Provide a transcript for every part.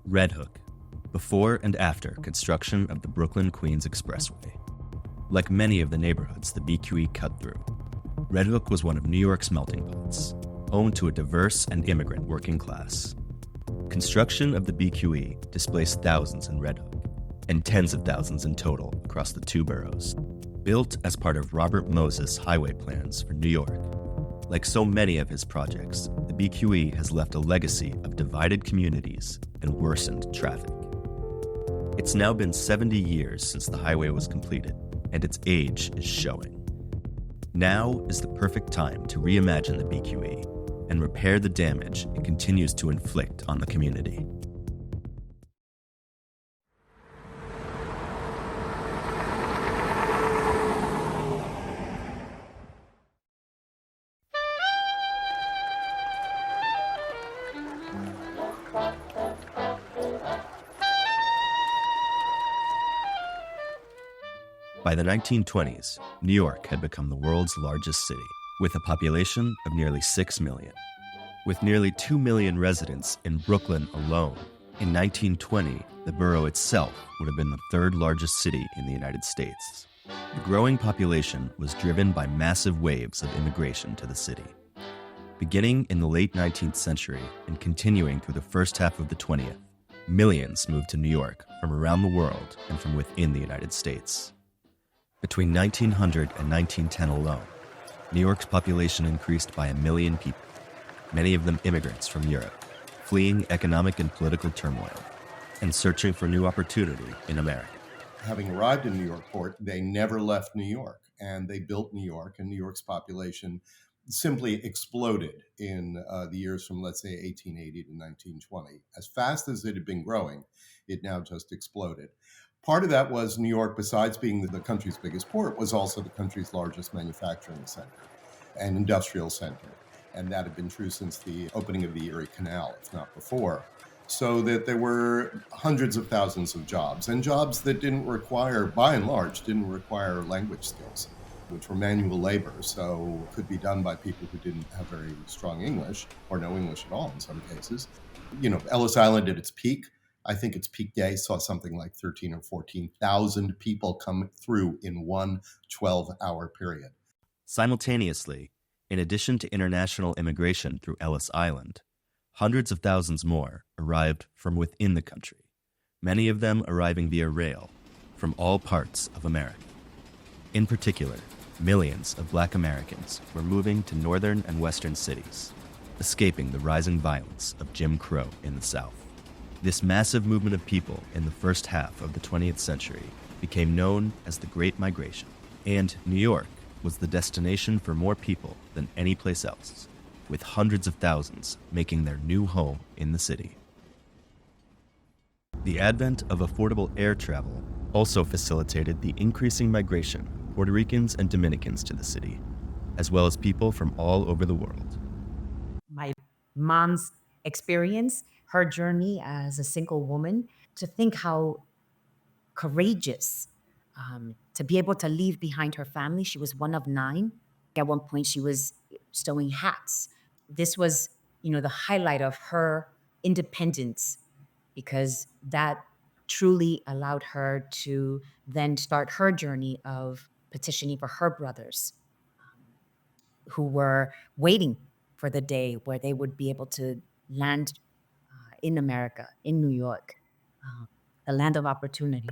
Red Hook, before and after construction of the Brooklyn-Queens Expressway. Like many of the neighborhoods the BQE cut through, Red Hook was one of New York's melting pots, home to a diverse and immigrant working class. Construction of the BQE displaced thousands in Red Hook, and tens of thousands in total across the two boroughs. Built as part of Robert Moses' highway plans for New York, like so many of his projects, the BQE has left a legacy of divided communities and worsened traffic. It's now been 70 years since the highway was completed, and its age is showing. Now is the perfect time to reimagine the BQE and repair the damage it continues to inflict on the community. By the 1920s, New York had become the world's largest city, with a population of nearly 6 million. With nearly 2 million residents in Brooklyn alone, in 1920, the borough itself would have been the third largest city in the United States. The growing population was driven by massive waves of immigration to the city. Beginning in the late 19th century and continuing through the first half of the 20th, millions moved to New York from around the world and from within the United States. Between 1900 and 1910 alone, New York's population increased by 1 million people, many of them immigrants from Europe, fleeing economic and political turmoil, and searching for new opportunity in America. Having arrived in New York Port, they never left New York, and they built New York, and New York's population simply exploded in the years from, let's say, 1880 to 1920. As fast as it had been growing, it now just exploded. Part of that was New York, besides being the country's biggest port, was also the country's largest manufacturing center and industrial center. And that had been true since the opening of the Erie Canal, if not before. So that there were hundreds of thousands of jobs, and jobs that didn't require, by and large, didn't require language skills, which were manual labor, so could be done by people who didn't have very strong English, or no English at all in some cases. Ellis Island at its peak, I think its peak day saw something like 13 or 14,000 people come through in one 12-hour period. Simultaneously, in addition to international immigration through Ellis Island, hundreds of thousands more arrived from within the country, many of them arriving via rail from all parts of America. In particular, millions of Black Americans were moving to northern and western cities, escaping the rising violence of Jim Crow in the South. This massive movement of people in the first half of the 20th century became known as the Great Migration, and New York was the destination for more people than any place else, with hundreds of thousands making their new home in the city. The advent of affordable air travel also facilitated the increasing migration of Puerto Ricans and Dominicans to the city, as well as people from all over the world. My mom's experience, her journey as a single woman, to think how courageous to be able to leave behind her family. She was one of 9. At one point, she was sewing hats. This was, the highlight of her independence, because that truly allowed her to then start her journey of petitioning for her brothers who were waiting for the day where they would be able to land in America, in New York, the land of opportunity.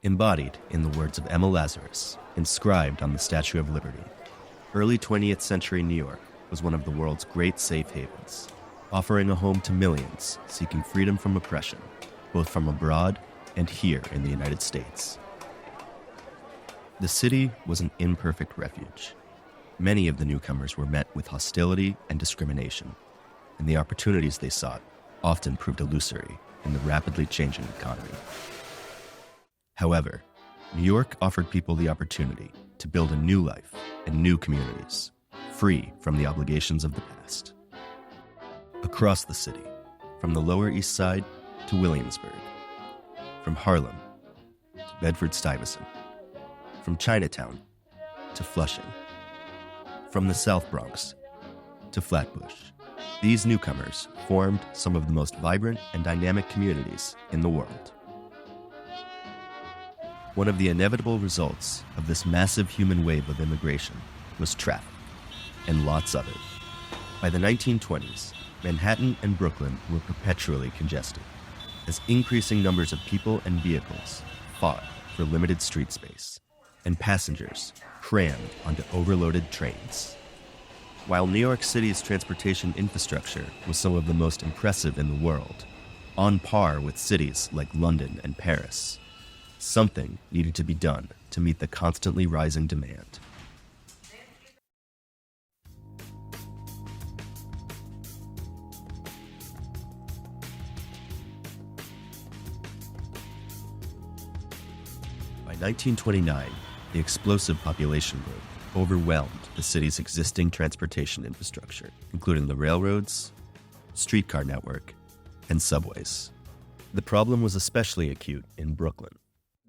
Embodied in the words of Emma Lazarus, inscribed on the Statue of Liberty, early 20th century New York was one of the world's great safe havens, offering a home to millions seeking freedom from oppression, both from abroad and here in the United States. The city was an imperfect refuge. Many of the newcomers were met with hostility and discrimination, and the opportunities they sought often proved illusory in the rapidly changing economy. However, New York offered people the opportunity to build a new life and new communities, free from the obligations of the past. Across the city, from the Lower East Side to Williamsburg, from Harlem to Bedford-Stuyvesant, from Chinatown to Flushing, from the South Bronx to Flatbush, These newcomers formed some of the most vibrant and dynamic communities in the world. One of the inevitable results of this massive human wave of immigration was traffic, and lots of it. By the 1920s, Manhattan and Brooklyn were perpetually congested, as increasing numbers of people and vehicles fought for limited street space, and passengers crammed onto overloaded trains. While New York City's transportation infrastructure was some of the most impressive in the world, on par with cities like London and Paris, something needed to be done to meet the constantly rising demand. By 1929, the explosive population growth overwhelmed the city's existing transportation infrastructure, including the railroads, streetcar network, and subways. The problem was especially acute in Brooklyn.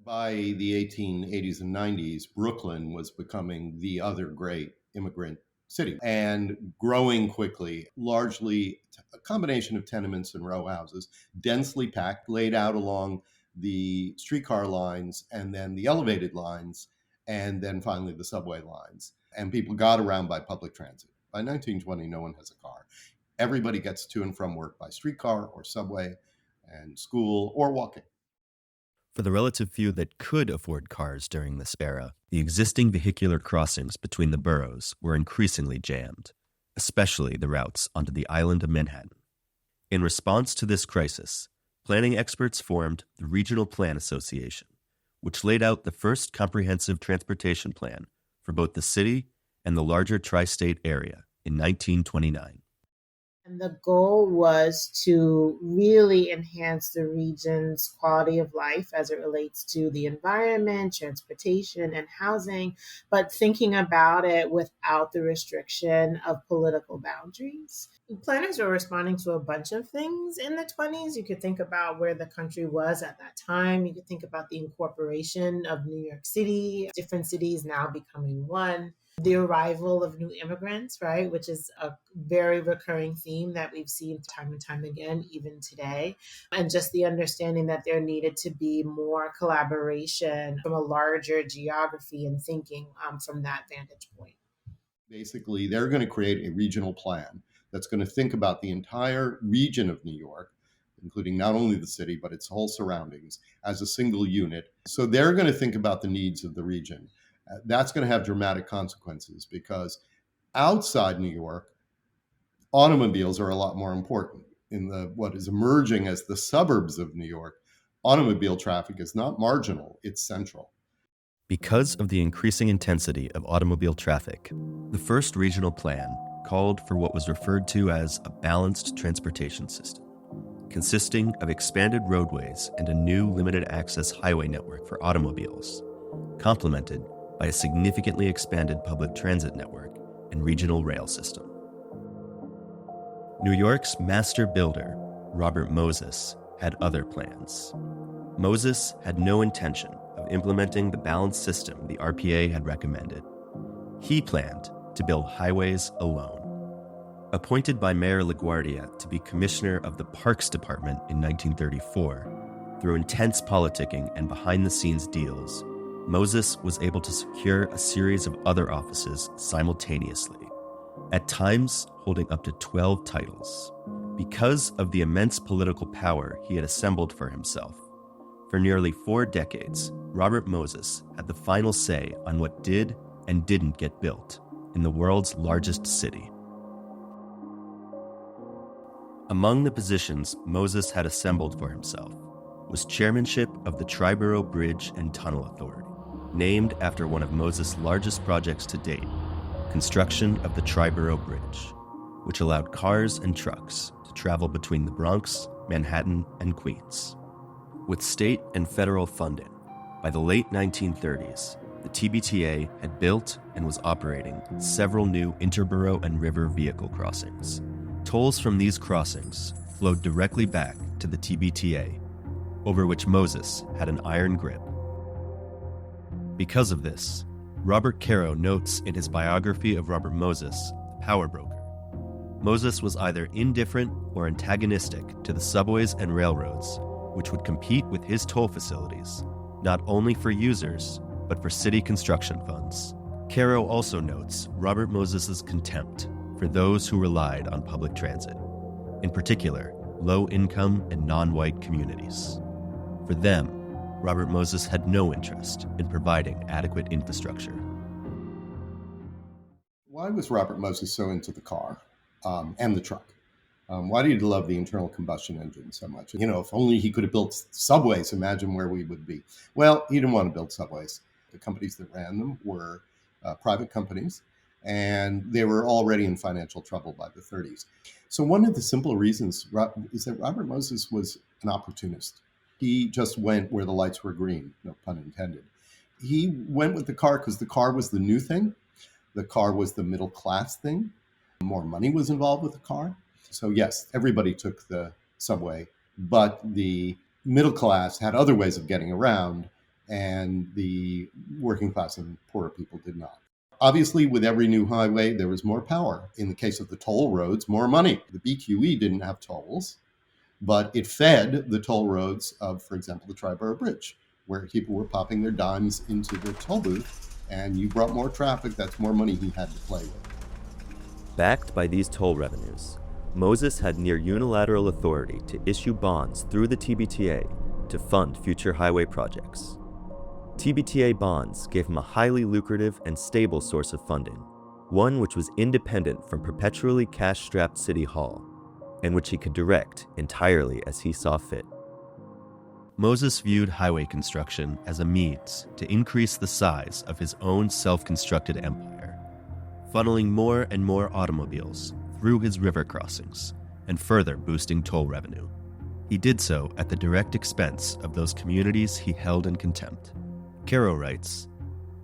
By the 1880s and 90s, Brooklyn was becoming the other great immigrant city and growing quickly, largely a combination of tenements and row houses, densely packed, laid out along the streetcar lines and then the elevated lines, and then finally the subway lines. And people got around by public transit. By 1920, no one has a car. Everybody gets to and from work by streetcar or subway and school or walking. For the relative few that could afford cars during this era, the existing vehicular crossings between the boroughs were increasingly jammed, especially the routes onto the island of Manhattan. In response to this crisis, planning experts formed the Regional Plan Association, which laid out the first comprehensive transportation plan for both the city and the larger tri-state area in 1929. And the goal was to really enhance the region's quality of life as it relates to the environment, transportation, and housing, but thinking about it without the restriction of political boundaries. Planners were responding to a bunch of things in the 20s. You could think about where the country was at that time. You could think about the incorporation of New York City, different cities now becoming one. The arrival of new immigrants, right, which is a very recurring theme that we've seen time and time again, even today. And just the understanding that there needed to be more collaboration from a larger geography and thinking from that vantage point. Basically, they're going to create a regional plan that's going to think about the entire region of New York, including not only the city, but its whole surroundings, as a single unit. So they're going to think about the needs of the region. That's going to have dramatic consequences because outside New York, automobiles are a lot more important. In what is emerging as the suburbs of New York, automobile traffic is not marginal, it's central. Because of the increasing intensity of automobile traffic, the first regional plan called for what was referred to as a balanced transportation system, consisting of expanded roadways and a new limited access highway network for automobiles, complemented by a significantly expanded public transit network and regional rail system. New York's master builder, Robert Moses, had other plans. Moses had no intention of implementing the balanced system the RPA had recommended. He planned to build highways alone. Appointed by Mayor LaGuardia to be commissioner of the Parks Department in 1934, through intense politicking and behind-the-scenes deals, Moses was able to secure a series of other offices simultaneously, at times holding up to 12 titles. Because of the immense political power he had assembled for himself, for nearly 4 decades, Robert Moses had the final say on what did and didn't get built in the world's largest city. Among the positions Moses had assembled for himself was chairmanship of the Triborough Bridge and Tunnel Authority, named after one of Moses' largest projects to date, construction of the Triborough Bridge, which allowed cars and trucks to travel between the Bronx, Manhattan, and Queens. With state and federal funding, by the late 1930s, the TBTA had built and was operating several new interborough and river vehicle crossings. Tolls from these crossings flowed directly back to the TBTA, over which Moses had an iron grip. Because of this, Robert Caro notes in his biography of Robert Moses, The Power Broker, Moses was either indifferent or antagonistic to the subways and railroads, which would compete with his toll facilities, not only for users, but for city construction funds. Caro also notes Robert Moses's contempt for those who relied on public transit, in particular, low-income and non-white communities. For them, Robert Moses had no interest in providing adequate infrastructure. Why was Robert Moses so into the car and the truck? Why did he love the internal combustion engine so much? If only he could have built subways, imagine where we would be. Well, he didn't want to build subways. The companies that ran them were private companies, and they were already in financial trouble by the 30s. So one of the simple reasons is that Robert Moses was an opportunist. He just went where the lights were green, no pun intended. He went with the car because the car was the new thing. The car was the middle class thing. More money was involved with the car. So yes, everybody took the subway, but the middle class had other ways of getting around, and the working class and poorer people did not. Obviously, with every new highway, there was more power. In the case of the toll roads, more money. The BQE didn't have tolls, but it fed the toll roads of, for example, the Triborough Bridge, where people were popping their dimes into the toll booth, and you brought more traffic, that's more money he had to play with. Backed by these toll revenues, Moses had near unilateral authority to issue bonds through the TBTA to fund future highway projects. TBTA bonds gave him a highly lucrative and stable source of funding, one which was independent from perpetually cash-strapped City Hall, and which he could direct entirely as he saw fit. Moses viewed highway construction as a means to increase the size of his own self-constructed empire, funneling more and more automobiles through his river crossings and further boosting toll revenue. He did so at the direct expense of those communities he held in contempt. Caro writes,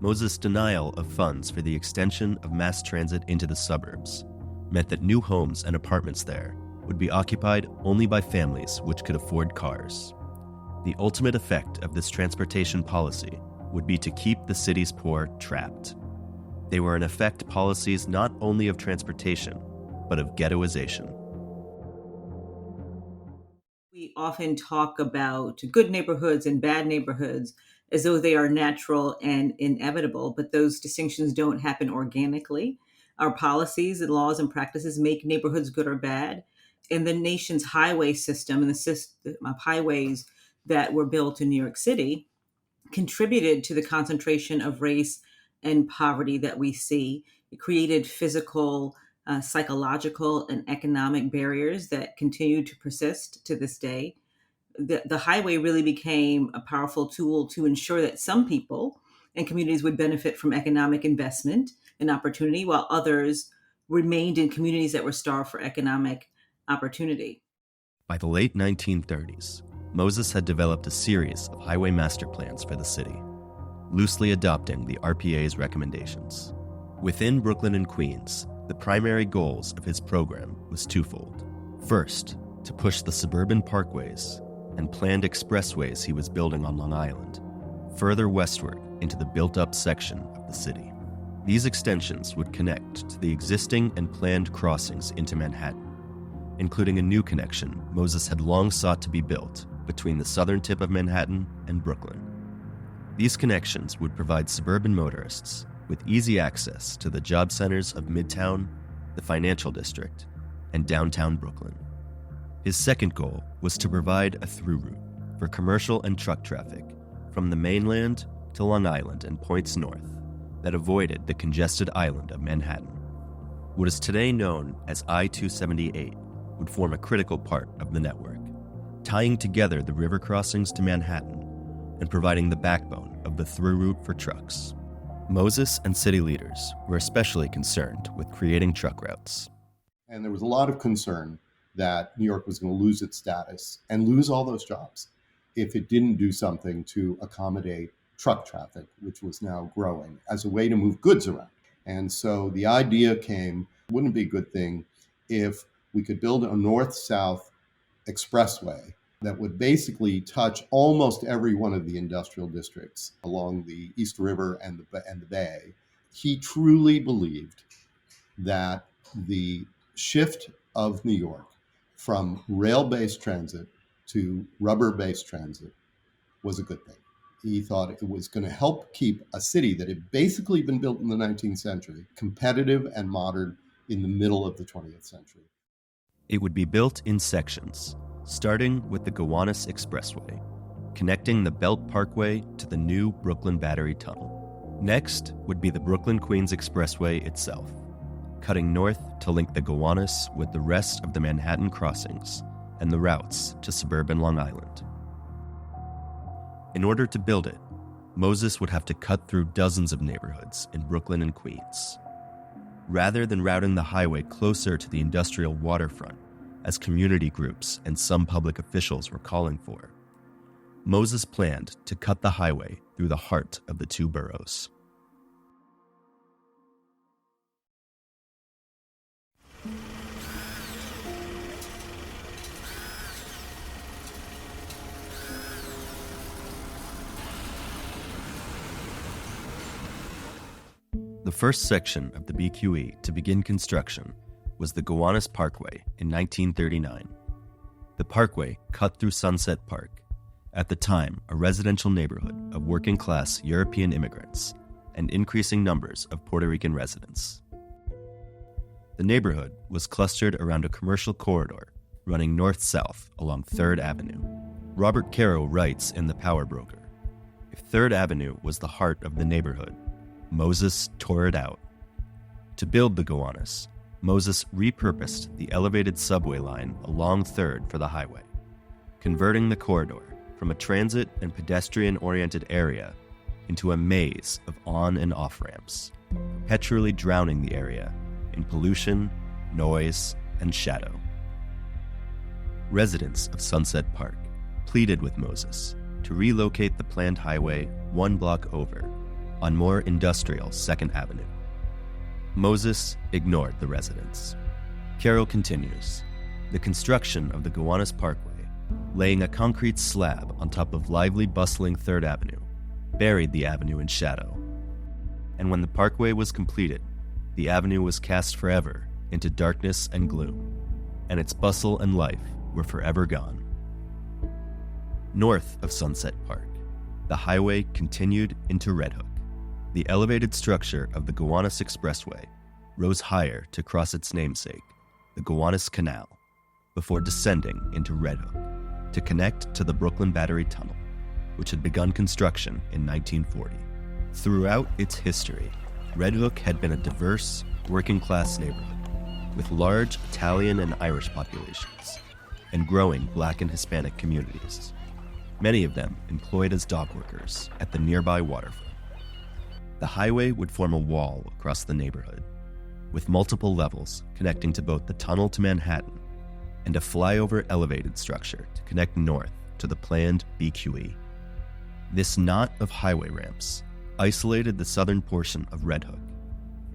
Moses' denial of funds for the extension of mass transit into the suburbs meant that new homes and apartments there would be occupied only by families which could afford cars. The ultimate effect of this transportation policy would be to keep the city's poor trapped. They were in effect policies not only of transportation, but of ghettoization. We often talk about good neighborhoods and bad neighborhoods as though they are natural and inevitable, but those distinctions don't happen organically. Our policies and laws and practices make neighborhoods good or bad. And the nation's highway system and the system of highways that were built in New York City contributed to the concentration of race and poverty that we see. It created physical, psychological, and economic barriers that continue to persist to this day. The highway really became a powerful tool to ensure that some people and communities would benefit from economic investment and opportunity, while others remained in communities that were starved for economic opportunity. By the late 1930s, Moses had developed a series of highway master plans for the city, loosely adopting the RPA's recommendations. Within Brooklyn and Queens, the primary goals of his program was twofold. First, to push the suburban parkways and planned expressways he was building on Long Island further westward into the built-up section of the city. These extensions would connect to the existing and planned crossings into Manhattan, including a new connection Moses had long sought to be built between the southern tip of Manhattan and Brooklyn. These connections would provide suburban motorists with easy access to the job centers of Midtown, the financial district, and downtown Brooklyn. His second goal was to provide a through route for commercial and truck traffic from the mainland to Long Island and points north that avoided the congested island of Manhattan. What is today known as I-278 would form a critical part of the network, tying together the river crossings to Manhattan and providing the backbone of the through route for trucks. Moses and city leaders were especially concerned with creating truck routes. And there was a lot of concern that New York was going to lose its status and lose all those jobs if it didn't do something to accommodate truck traffic, which was now growing, as a way to move goods around. And so the idea came, wouldn't it be a good thing if we could build a north-south expressway that would basically touch almost every one of the industrial districts along the East River and the Bay. He truly believed that the shift of New York from rail-based transit to rubber-based transit was a good thing. He thought it was going to help keep a city that had basically been built in the 19th century competitive and modern in the middle of the 20th century. It would be built in sections, starting with the Gowanus Expressway, connecting the Belt Parkway to the new Brooklyn Battery Tunnel. Next would be the Brooklyn-Queens Expressway itself, cutting north to link the Gowanus with the rest of the Manhattan crossings and the routes to suburban Long Island. In order to build it, Moses would have to cut through dozens of neighborhoods in Brooklyn and Queens. Rather than routing the highway closer to the industrial waterfront, as community groups and some public officials were calling for, Moses planned to cut the highway through the heart of the two boroughs. The first section of the BQE to begin construction was the Gowanus Parkway in 1939. The parkway cut through Sunset Park, at the time a residential neighborhood of working-class European immigrants and increasing numbers of Puerto Rican residents. The neighborhood was clustered around a commercial corridor running north-south along 3rd Avenue. Robert Caro writes in The Power Broker, "If 3rd Avenue was the heart of the neighborhood, Moses tore it out." To build the Gowanus, Moses repurposed the elevated subway line along 3rd for the highway, converting the corridor from a transit and pedestrian-oriented area into a maze of on- and off-ramps, perpetually drowning the area in pollution, noise, and shadow. Residents of Sunset Park pleaded with Moses to relocate the planned highway 1 block over on more industrial 2nd Avenue. Moses ignored the residents. Caro continues, "The construction of the Gowanus Parkway, laying a concrete slab on top of lively, bustling 3rd Avenue, buried the avenue in shadow. And when the parkway was completed, the avenue was cast forever into darkness and gloom, and its bustle and life were forever gone." North of Sunset Park, the highway continued into Red Hook. The elevated structure of the Gowanus Expressway rose higher to cross its namesake, the Gowanus Canal, before descending into Red Hook to connect to the Brooklyn Battery Tunnel, which had begun construction in 1940. Throughout its history, Red Hook had been a diverse, working-class neighborhood with large Italian and Irish populations and growing Black and Hispanic communities, many of them employed as dock workers at the nearby waterfront. The highway would form a wall across the neighborhood, with multiple levels connecting to both the tunnel to Manhattan and a flyover elevated structure to connect north to the planned BQE. This knot of highway ramps isolated the southern portion of Red Hook,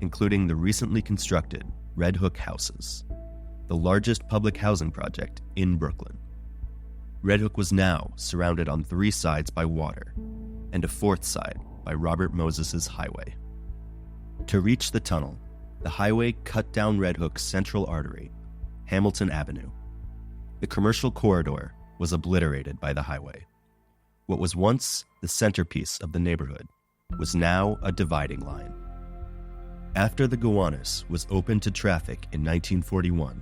including the recently constructed Red Hook Houses, the largest public housing project in Brooklyn. Red Hook was now surrounded on 3 sides by water and a 4th side by Robert Moses's highway. To reach the tunnel, the highway cut down Red Hook's central artery, Hamilton Avenue. The commercial corridor was obliterated by the highway. What was once the centerpiece of the neighborhood was now a dividing line. After the Gowanus was opened to traffic in 1941,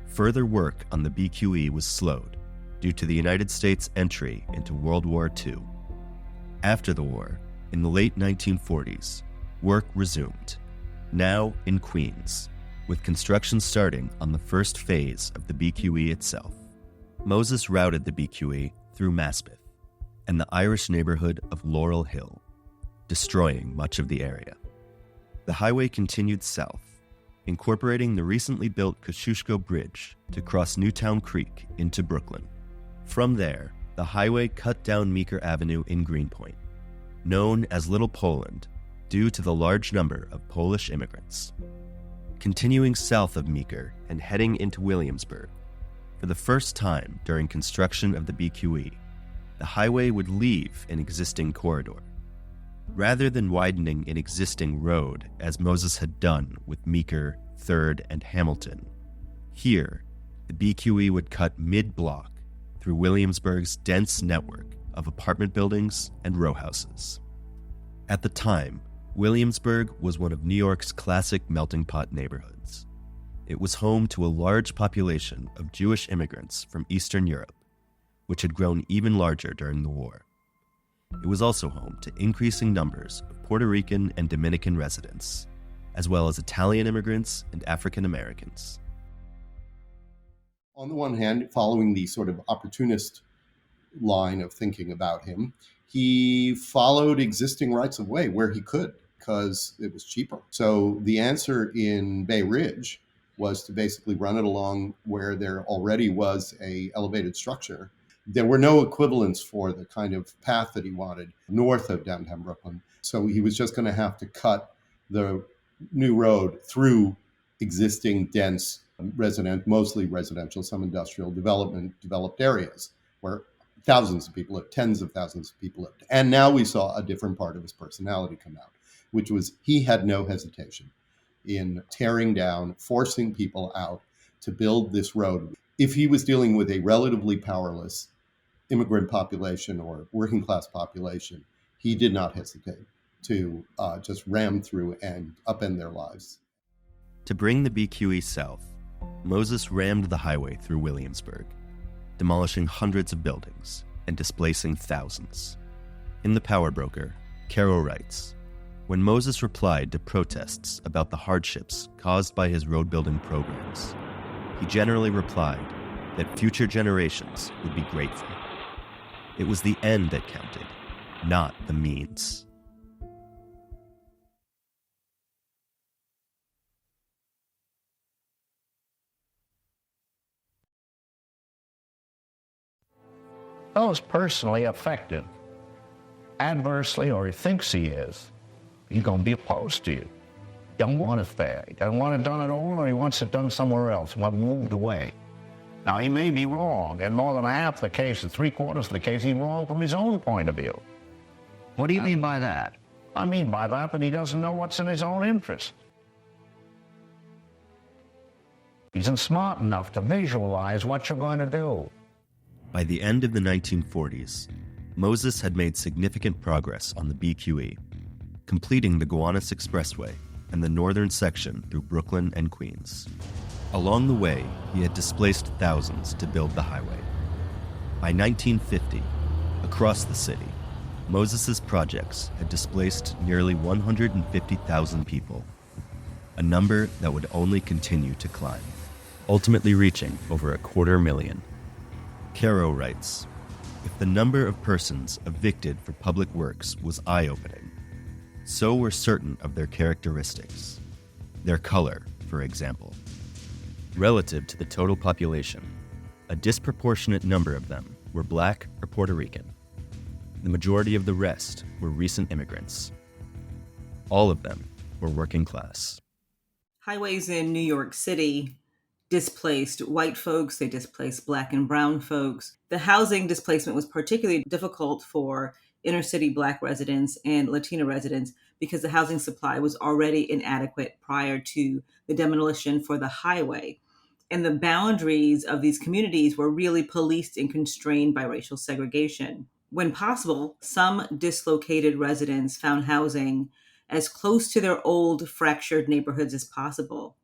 further work on the BQE was slowed due to the United States' entry into World War II. After the war, in the late 1940s, work resumed, now in Queens, with construction starting on the first phase of the BQE itself. Moses routed the BQE through Maspeth and the Irish neighborhood of Laurel Hill, destroying much of the area. The highway continued south, incorporating the recently built Kosciuszko Bridge to cross Newtown Creek into Brooklyn. From there, the highway cut down Meeker Avenue in Greenpoint, known as Little Poland due to the large number of Polish immigrants. Continuing south of Meeker and heading into Williamsburg, for the first time during construction of the BQE, the highway would leave an existing corridor. Rather than widening an existing road as Moses had done with Meeker, 3rd, and Hamilton, Here, the BQE would cut mid-block through Williamsburg's dense network of apartment buildings and row houses. At the time, Williamsburg was one of New York's classic melting pot neighborhoods. It was home to a large population of Jewish immigrants from Eastern Europe, which had grown even larger during the war. It was also home to increasing numbers of Puerto Rican and Dominican residents, as well as Italian immigrants and African Americans. On the one hand, following the sort of opportunist line of thinking about him, he followed existing rights of way where he could because it was cheaper. So the answer in Bay Ridge was to basically run it along where there already was a elevated structure. There were no equivalents for the kind of path that he wanted north of downtown Brooklyn. So he was just going to have to cut the new road through existing dense mostly residential, some industrial developed areas where thousands of people lived, tens of thousands of people lived. And now we saw a different part of his personality come out, which was he had no hesitation in tearing down, forcing people out to build this road. If he was dealing with a relatively powerless immigrant population or working class population, he did not hesitate to just ram through and upend their lives. To bring the BQE south, Moses rammed the highway through Williamsburg, demolishing hundreds of buildings and displacing thousands. In The Power Broker, Caro writes, when Moses replied to protests about the hardships caused by his road-building programs, he generally replied that future generations would be grateful. It was the end that counted, not the means. Those personally affected adversely, or he thinks he is, he's going to be opposed to you. He don't want it fair. He doesn't want it done at all, or he wants it done somewhere else. He wants moved away. Now, he may be wrong. In more than half the cases, 3/4 of the case, he's wrong from his own point of view. What do you mean by that? I mean by that he doesn't know what's in his own interest. He isn't smart enough to visualize what you're going to do. By the end of the 1940s, Moses had made significant progress on the BQE, completing the Gowanus Expressway and the northern section through Brooklyn and Queens. Along the way, he had displaced thousands to build the highway. By 1950, across the city, Moses's projects had displaced nearly 150,000 people, a number that would only continue to climb, ultimately reaching over 250,000. Caro writes, if the number of persons evicted for public works was eye-opening, so were certain of their characteristics. Their color, for example. Relative to the total population, a disproportionate number of them were Black or Puerto Rican. The majority of the rest were recent immigrants. All of them were working class. Highways in New York City displaced white folks, they displaced Black and brown folks. The housing displacement was particularly difficult for inner city Black residents and Latino residents because the housing supply was already inadequate prior to the demolition for the highway. And the boundaries of these communities were really policed and constrained by racial segregation. When possible, some dislocated residents found housing as close to their old fractured neighborhoods as possible.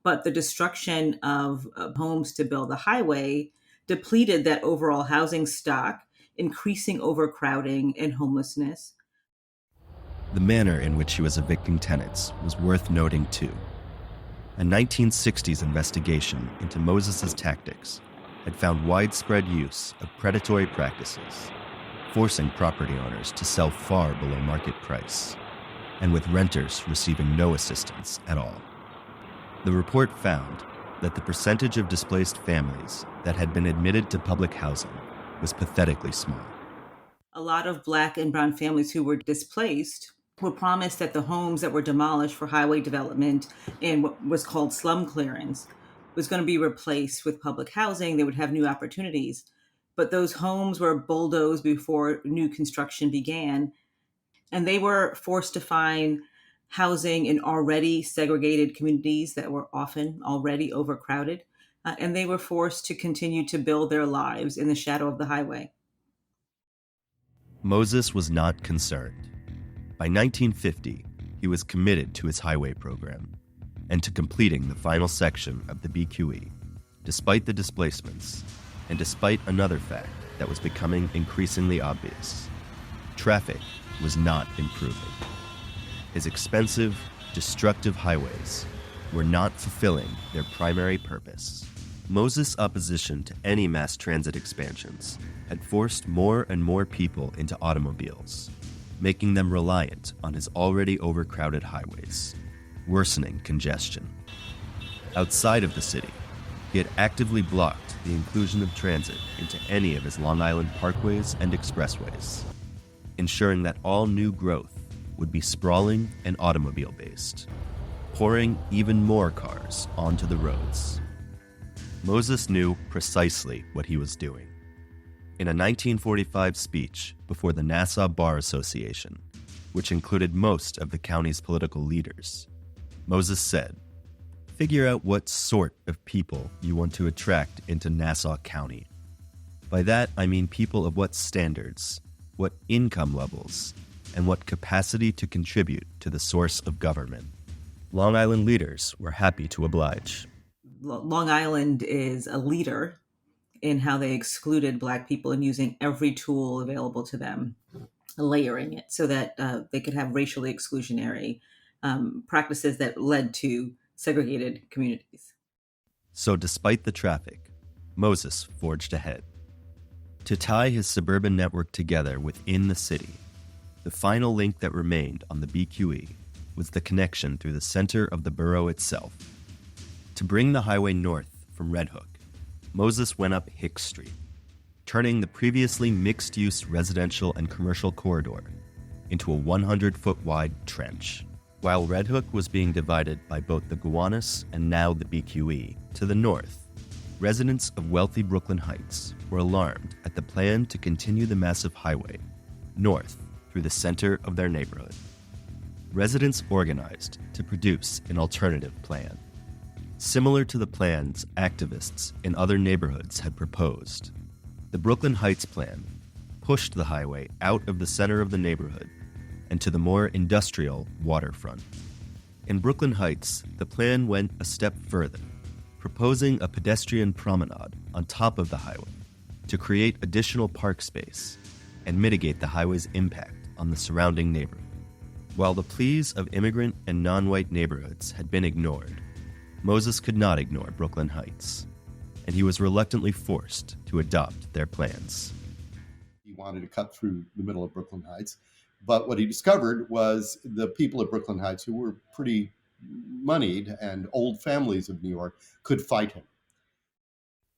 But the destruction of homes to build the highway depleted that overall housing stock, increasing overcrowding and homelessness. The manner in which he was evicting tenants was worth noting too. A 1960s investigation into Moses's tactics had found widespread use of predatory practices, forcing property owners to sell far below market price, and with renters receiving no assistance at all. The report found that the percentage of displaced families that had been admitted to public housing was pathetically small. A lot of Black and brown families who were displaced were promised that the homes that were demolished for highway development and what was called slum clearance was going to be replaced with public housing. They would have new opportunities. But those homes were bulldozed before new construction began, and they were forced to find housing in already segregated communities that were often already overcrowded. and they were forced to continue to build their lives in the shadow of the highway. Moses was not concerned. By 1950, he was committed to his highway program and to completing the final section of the BQE, despite the displacements, and despite another fact that was becoming increasingly obvious. Traffic was not improving. His expensive, destructive highways were not fulfilling their primary purpose. Moses' opposition to any mass transit expansions had forced more and more people into automobiles, making them reliant on his already overcrowded highways, worsening congestion. Outside of the city, he had actively blocked the inclusion of transit into any of his Long Island parkways and expressways, ensuring that all new growth would be sprawling and automobile-based, pouring even more cars onto the roads. Moses knew precisely what he was doing. In a 1945 speech before the Nassau Bar Association, which included most of the county's political leaders, Moses said, "Figure out what sort of people you want to attract into Nassau County. By that, I mean people of what standards, what income levels, and what capacity to contribute to the source of government." Long Island leaders were happy to oblige. Long Island is a leader in how they excluded Black people and using every tool available to them, layering it so that they could have racially exclusionary practices that led to segregated communities. So despite the traffic, Moses forged ahead. To tie his suburban network together within the city, the final link that remained on the BQE was the connection through the center of the borough itself. To bring the highway north from Red Hook, Moses went up Hicks Street, turning the previously mixed-use residential and commercial corridor into a 100-foot wide trench. While Red Hook was being divided by both the Gowanus and now the BQE, to the north, residents of wealthy Brooklyn Heights were alarmed at the plan to continue the massive highway north through the center of their neighborhood. Residents organized to produce an alternative plan, similar to the plans activists in other neighborhoods had proposed. The Brooklyn Heights plan pushed the highway out of the center of the neighborhood and to the more industrial waterfront. In Brooklyn Heights, the plan went a step further, proposing a pedestrian promenade on top of the highway to create additional park space and mitigate the highway's impact on the surrounding neighborhood. While the pleas of immigrant and non-white neighborhoods had been ignored, Moses could not ignore Brooklyn Heights, and he was reluctantly forced to adopt their plans. He wanted to cut through the middle of Brooklyn Heights, but what he discovered was the people of Brooklyn Heights, who were pretty moneyed and old families of New York, could fight him.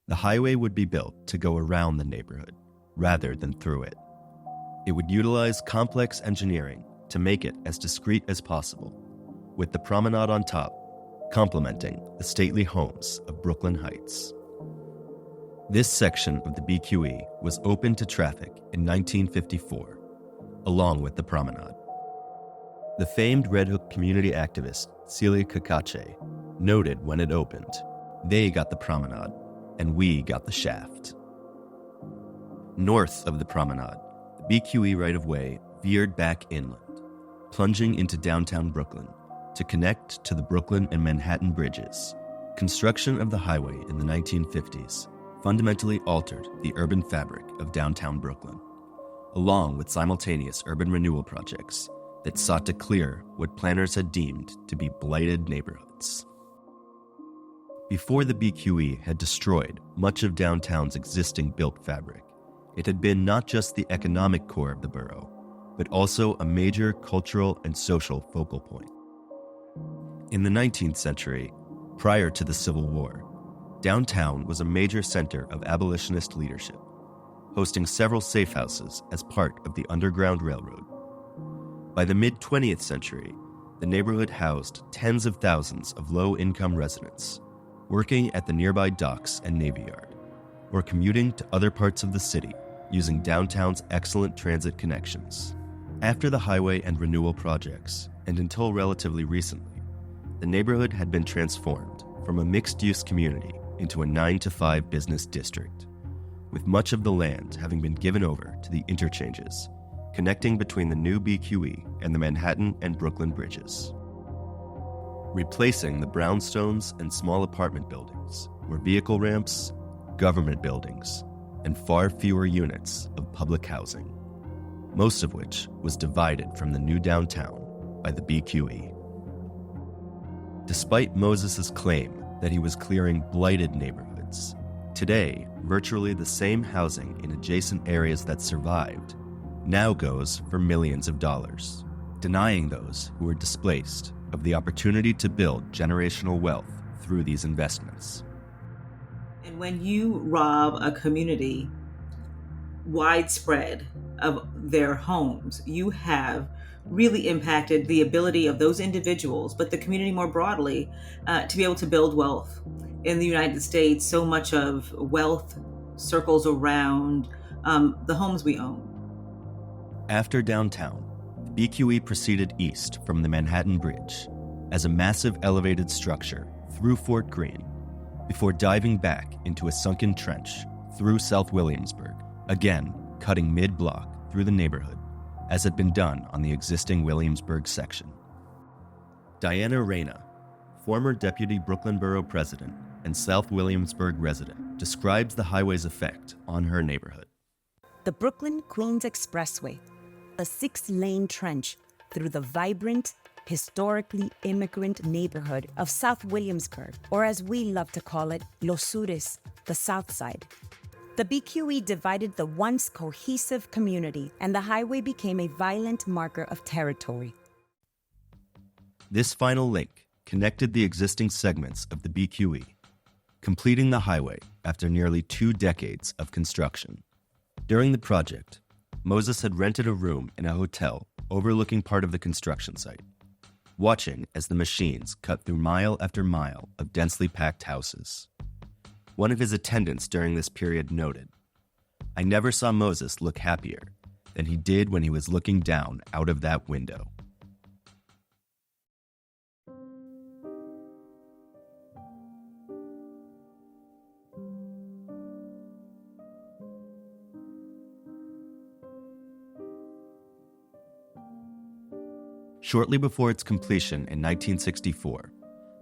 The highway would be built to go around the neighborhood rather than through it. It would utilize complex engineering to make it as discreet as possible, with the promenade on top complementing the stately homes of Brooklyn Heights. This section of the BQE was open to traffic in 1954, along with the promenade. The famed Red Hook community activist Celia Cacace noted when it opened, "They got the promenade, and we got the shaft." North of the promenade, the BQE right-of-way veered back inland, plunging into downtown Brooklyn to connect to the Brooklyn and Manhattan bridges. Construction of the highway in the 1950s fundamentally altered the urban fabric of downtown Brooklyn, along with simultaneous urban renewal projects that sought to clear what planners had deemed to be blighted neighborhoods. Before the BQE had destroyed much of downtown's existing built fabric, it had been not just the economic core of the borough, but also a major cultural and social focal point. In the 19th century, prior to the Civil War, downtown was a major center of abolitionist leadership, hosting several safe houses as part of the Underground Railroad. By the mid-20th century, the neighborhood housed tens of thousands of low-income residents, working at the nearby docks and Navy Yard, or commuting to other parts of the city using downtown's excellent transit connections. After the highway and renewal projects, and until relatively recently, the neighborhood had been transformed from a mixed-use community into a 9-to-5 business district, with much of the land having been given over to the interchanges connecting between the new BQE and the Manhattan and Brooklyn bridges. Replacing the brownstones and small apartment buildings were vehicle ramps, government buildings, and far fewer units of public housing, most of which was divided from the new downtown by the BQE. Despite Moses's claim that he was clearing blighted neighborhoods, today virtually the same housing in adjacent areas that survived now goes for millions of dollars, denying those who were displaced of the opportunity to build generational wealth through these investments. And when you rob a community widespread of their homes, you have really impacted the ability of those individuals, but the community more broadly, to be able to build wealth. In the United States, so much of wealth circles around the homes we own. After downtown, the BQE proceeded east from the Manhattan Bridge as a massive elevated structure through Fort Greene before diving back into a sunken trench through South Williamsburg, again cutting mid-block through the neighborhood as had been done on the existing Williamsburg section. Diana Reyna, former deputy Brooklyn Borough president and South Williamsburg resident, describes the highway's effect on her neighborhood. The Brooklyn-Queens Expressway, a 6-lane trench through the vibrant, historically immigrant neighborhood of South Williamsburg, or as we love to call it, Los Sures, the South Side. The BQE divided the once cohesive community, and the highway became a violent marker of territory. This final link connected the existing segments of the BQE, completing the highway after nearly 2 decades of construction. During the project, Moses had rented a room in a hotel overlooking part of the construction site, watching as the machines cut through mile after mile of densely packed houses. One of his attendants during this period noted, "I never saw Moses look happier than he did when he was looking down out of that window." Shortly before its completion in 1964,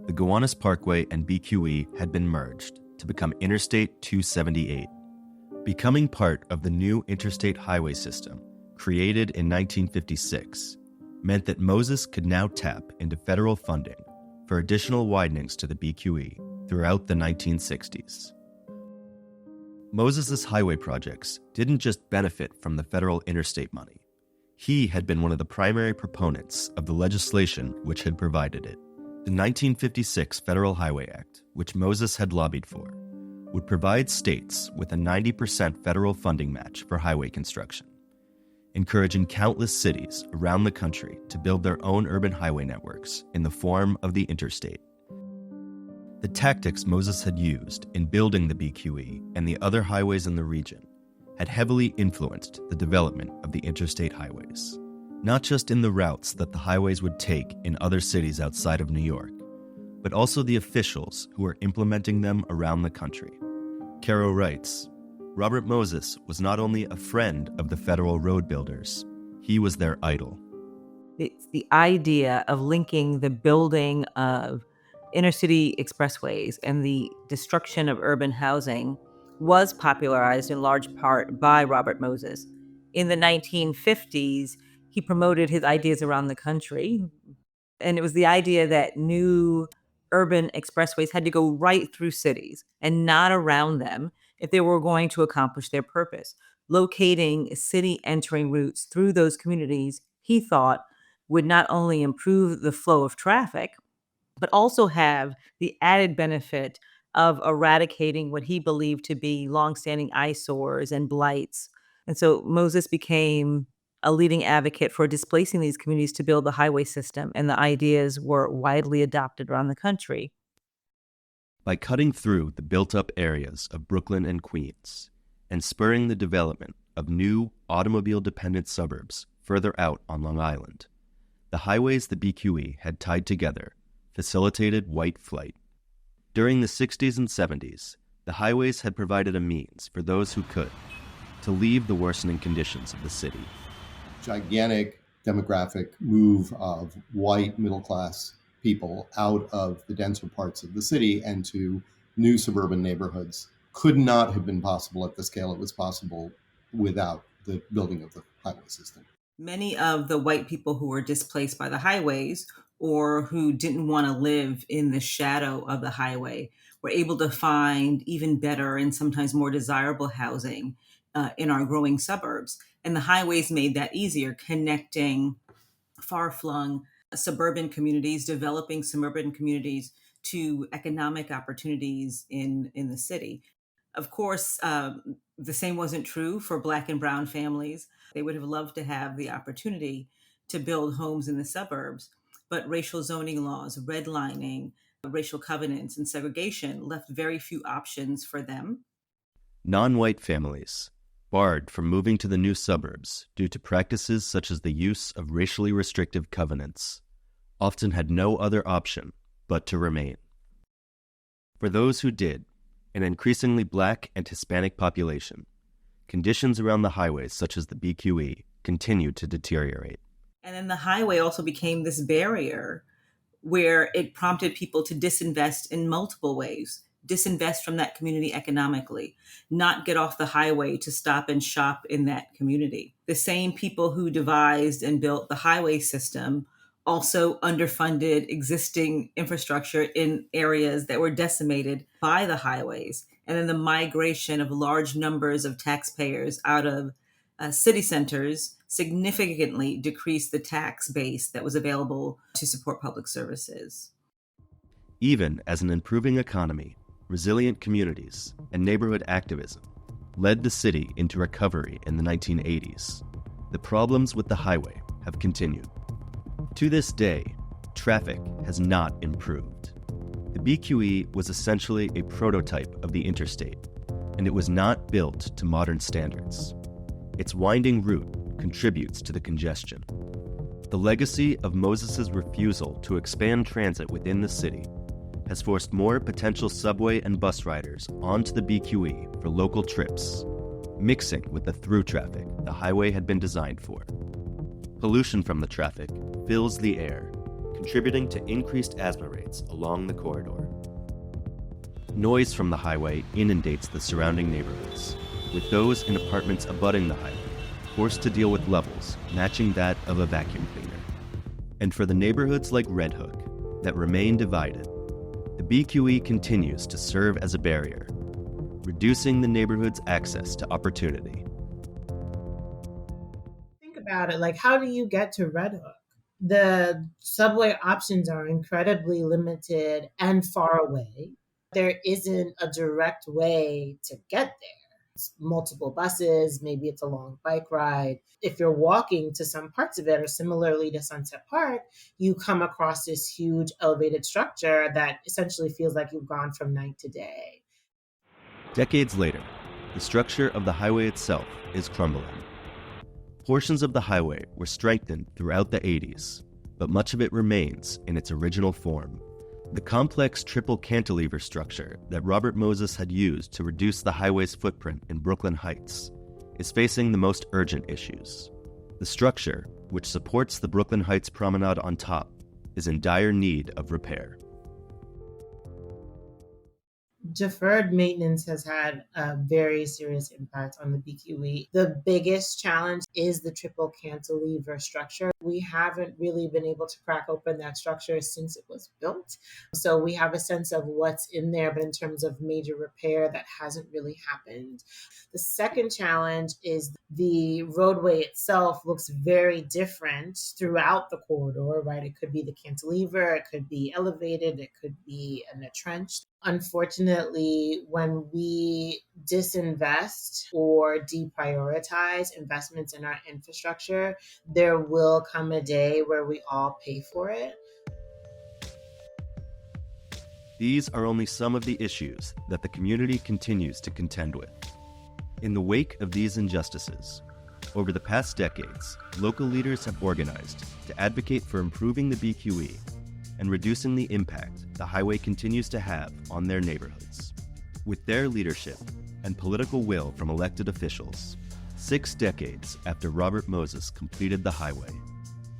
the Gowanus Parkway and BQE had been merged to become Interstate 278. Becoming part of the new interstate highway system, created in 1956, meant that Moses could now tap into federal funding for additional widenings to the BQE throughout the 1960s. Moses's highway projects didn't just benefit from the federal interstate money. He had been one of the primary proponents of the legislation which had provided it. The 1956 Federal Highway Act, which Moses had lobbied for, would provide states with a 90% federal funding match for highway construction, encouraging countless cities around the country to build their own urban highway networks in the form of the interstate. The tactics Moses had used in building the BQE and the other highways in the region had heavily influenced the development of the interstate highways, not just in the routes that the highways would take in other cities outside of New York, but also the officials who were implementing them around the country. Caro writes, "Robert Moses was not only a friend of the federal road builders, he was their idol." It's the idea of linking the building of inner-city expressways and the destruction of urban housing was popularized in large part by Robert Moses. In the 1950s, he promoted his ideas around the country, and it was the idea that new urban expressways had to go right through cities and not around them if they were going to accomplish their purpose. Locating city entering routes through those communities, he thought, would not only improve the flow of traffic, but also have the added benefit of eradicating what he believed to be longstanding eyesores and blights. And so Moses became a leading advocate for displacing these communities to build the highway system, and the ideas were widely adopted around the country. By cutting through the built-up areas of Brooklyn and Queens and spurring the development of new automobile-dependent suburbs further out on Long Island, the highways the BQE had tied together facilitated white flight. During the 60s and 70s, the highways had provided a means for those who could to leave the worsening conditions of the city. Gigantic demographic move of white middle-class people out of the denser parts of the city and to new suburban neighborhoods could not have been possible at the scale it was possible without the building of the highway system. Many of the white people who were displaced by the highways or who didn't want to live in the shadow of the highway were able to find even better and sometimes more desirable housing in our growing suburbs. And the highways made that easier, connecting far-flung suburban communities, developing suburban communities to economic opportunities in the city. Of course, the same wasn't true for Black and brown families. They would have loved to have the opportunity to build homes in the suburbs, but racial zoning laws, redlining, racial covenants, and segregation left very few options for them. Non-white families, barred from moving to the new suburbs due to practices such as the use of racially restrictive covenants, often had no other option but to remain. For those who did, an increasingly Black and Hispanic population, conditions around the highways such as the BQE continued to deteriorate. And then the highway also became this barrier where it prompted people to disinvest in multiple ways, disinvest from that community economically, not get off the highway to stop and shop in that community. The same people who devised and built the highway system also underfunded existing infrastructure in areas that were decimated by the highways. And then the migration of large numbers of taxpayers out of city centers significantly decreased the tax base that was available to support public services. Even as an improving economy, resilient communities, and neighborhood activism led the city into recovery in the 1980s, the problems with the highway have continued. To this day, traffic has not improved. The BQE was essentially a prototype of the interstate, and it was not built to modern standards. Its winding route contributes to the congestion. The legacy of Moses's refusal to expand transit within the city has forced more potential subway and bus riders onto the BQE for local trips, mixing with the through traffic the highway had been designed for. Pollution from the traffic fills the air, contributing to increased asthma rates along the corridor. Noise from the highway inundates the surrounding neighborhoods, with those in apartments abutting the highway forced to deal with levels matching that of a vacuum cleaner. And for the neighborhoods like Red Hook that remain divided, the BQE continues to serve as a barrier, reducing the neighborhood's access to opportunity. Think about it, like, how do you get to Red Hook? The subway options are incredibly limited and far away. There isn't a direct way to get there. It's multiple buses, maybe it's a long bike ride. If you're walking to some parts of it, or similarly to Sunset Park, you come across this huge elevated structure that essentially feels like you've gone from night to day. Decades later, the structure of the highway itself is crumbling. Portions of the highway were strengthened throughout the 80s, but much of it remains in its original form. The complex triple cantilever structure that Robert Moses had used to reduce the highway's footprint in Brooklyn Heights is facing the most urgent issues. The structure, which supports the Brooklyn Heights promenade on top, is in dire need of repair. Deferred maintenance has had a very serious impact on the BQE. The biggest challenge is the triple cantilever structure. We haven't really been able to crack open that structure since it was built. So we have a sense of what's in there, but in terms of major repair, that hasn't really happened. The second challenge is the roadway itself looks very different throughout the corridor, right? It could be the cantilever, it could be elevated, it could be in a trench. Unfortunately, when we disinvest or deprioritize investments in our infrastructure, there will come a day where we all pay for it. These are only some of the issues that the community continues to contend with. In the wake of these injustices, over the past decades, local leaders have organized to advocate for improving the BQE and reducing the impact the highway continues to have on their neighborhoods. With their leadership and political will from elected officials, 6 decades after Robert Moses completed the highway,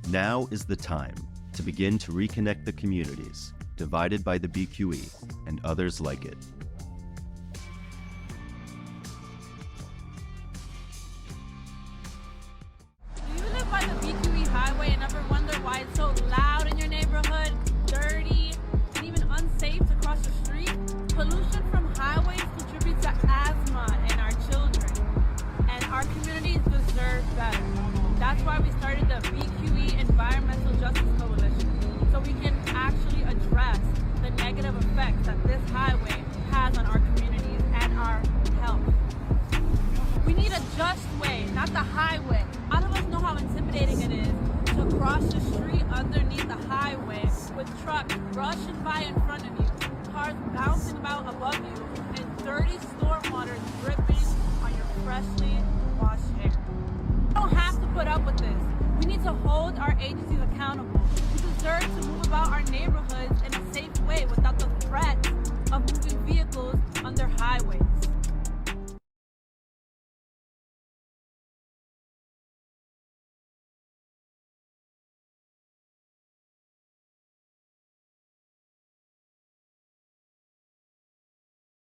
now is the time to begin to reconnect the communities divided by the BQE and others like it. Do you live by the BQE highway and ever wonder why it's so loud in your neighborhood, dirty, and even unsafe to cross the street? Pollution from highways contributes to asthma in our children, and our communities deserve better. That's why we started the BQE Environmental Justice Coalition, so we can actually address the negative effects that this highway has on our communities and our health. We need a just way, not the highway. All of us know how intimidating it is to cross the street underneath the highway with trucks rushing by in front of you, cars bouncing about above you, and dirty storm water dripping on your freshly washed hair. We don't have to put up with this. We need to hold our agencies accountable. We deserve